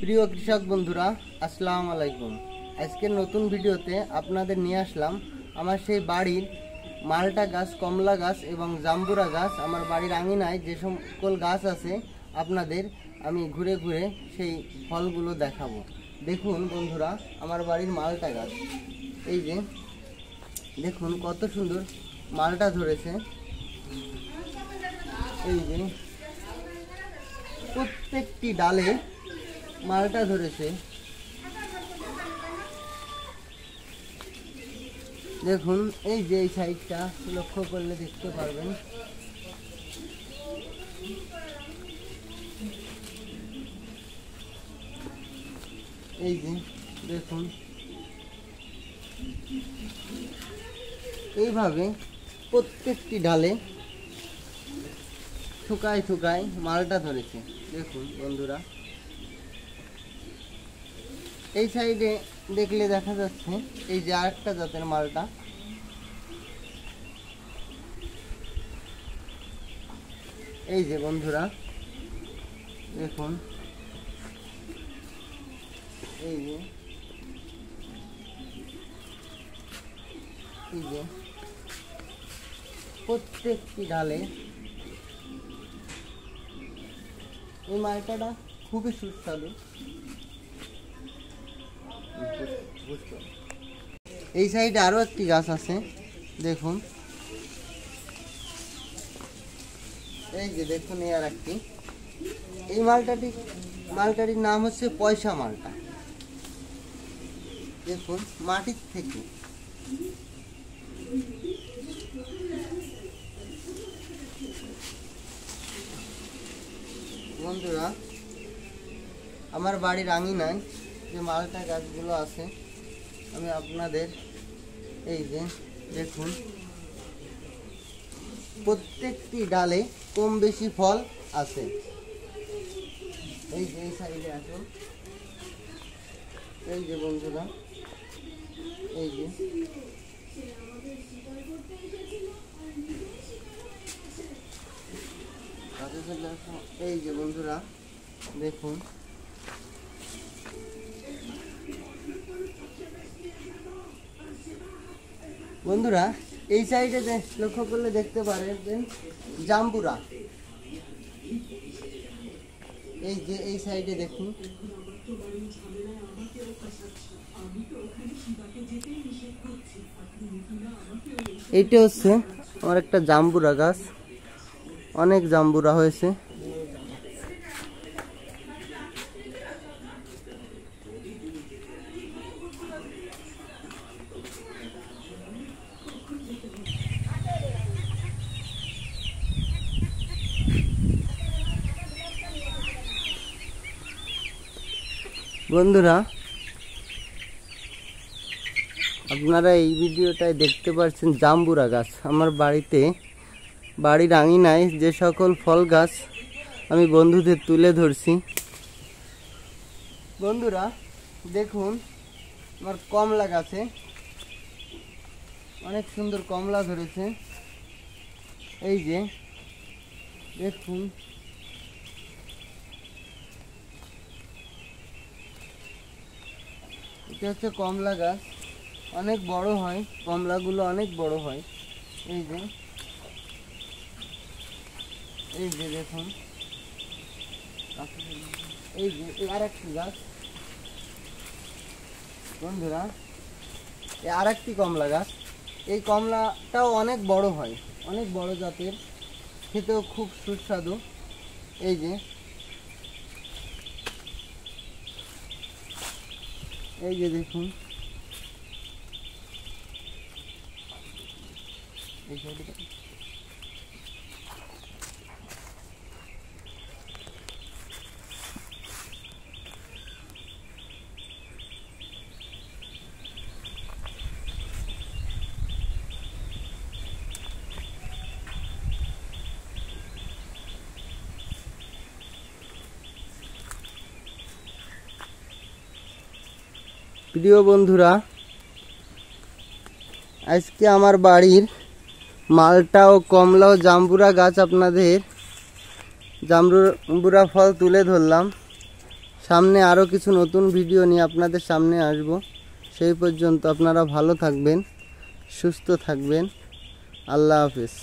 প্রিয় কৃষক বন্ধুরা, আসসালামু আলাইকুম। আজকের নতুন ভিডিওতে আপনাদের নিয়ে আসলাম আমার সেই বাড়ির মালটা গাছ, কমলা গাছ এবং জাম্বুরা গাছ। আমার বাড়ির আঙিনায় যে সকল গাছ আছে আপনাদের আমি ঘুরে ঘুরে সেই ফলগুলো দেখাবো। দেখুন বন্ধুরা, আমার বাড়ির মালটা গাছ, এই যে দেখুন কত সুন্দর মালটা ধরেছে। এই যে প্রত্যেকটি ডালে মালটা ধরেছে। দেখুন এই যে এই সাইডটা লক্ষ্য করলে দেখতে পারবেন। এই যে দেখুন এইভাবে প্রত্যেকটি ডালে থুকায় থুকায় মালটা ধরেছে। দেখুন বন্ধুরা, এই সাইডে দেখলে দেখা যাচ্ছে এই যে আরেকটা জাতের মালটা। এই যে বন্ধুরা দেখুন, এই যে প্রত্যেকটি ডালে এই মালটাটা খুবই সুস্বাদু। এই সাইডে আরো একটি গাছ আছে, দেখুন এই যে দেখুন এই আর একটি। এই মালটাটির নাম হচ্ছে পয়সা মালটা। দেখুন মাটির থেকে বন্ধুরা, আমার বাড়ির আঙিনায় যে মালটা গাছগুলো আছে আমি আপনাদের এই যে দেখুন প্রত্যেকটি ডালে কম বেশি ফল আছে। এই যে এই সাইডে আসুন, এই যে বন্ধুরা, এই যে এই যে বন্ধুরা দেখুন বন্ধুরা, এই সাইডে লক্ষ্য করলে দেখতে পারেন জাম্বুরা। এই যে এই সাইডে দেখুন, এইটা হচ্ছে আমার একটা জাম্বুরা গাছ, অনেক জাম্বুরা হয়েছে। বন্ধুরা, আপনারা এই ভিডিওটায় দেখতে পাচ্ছেন জাম্বুরা গাছ। আমার বাড়ির আঙিনায় যে সকল ফল গাছ আমি বন্ধুদের তুলে ধরছি। বন্ধুরা দেখুন আমার কমলা গাছে অনেক সুন্দর কমলা ধরেছে। এই যে দেখুন এটা হচ্ছে কমলা গাছ, অনেক বড় হয় কমলাগুলো, অনেক বড় হয়। এই যে দেখুন, এই যে আর একটি গাছ বন্ধুরা, এই আর একটি কমলা গাছ। এই কমলাটাও অনেক বড় হয়, অনেক বড় জাতের, খেতেও খুব সুস্বাদু। এই যে দেখুন, এই সাইডে প্রিয় বন্ধুরা, আজকে আমার বাড়ির মালটা ও কমলা ও জাম্বুরা গাছ আপনাদের জাম্বুরা ফল তুলে ধরলাম। সামনে আরও কিছু নতুন ভিডিও নিয়ে আপনাদের সামনে আসব। সেই পর্যন্ত আপনারা ভালো থাকবেন, সুস্থ থাকবেন। আল্লাহ হাফেজ।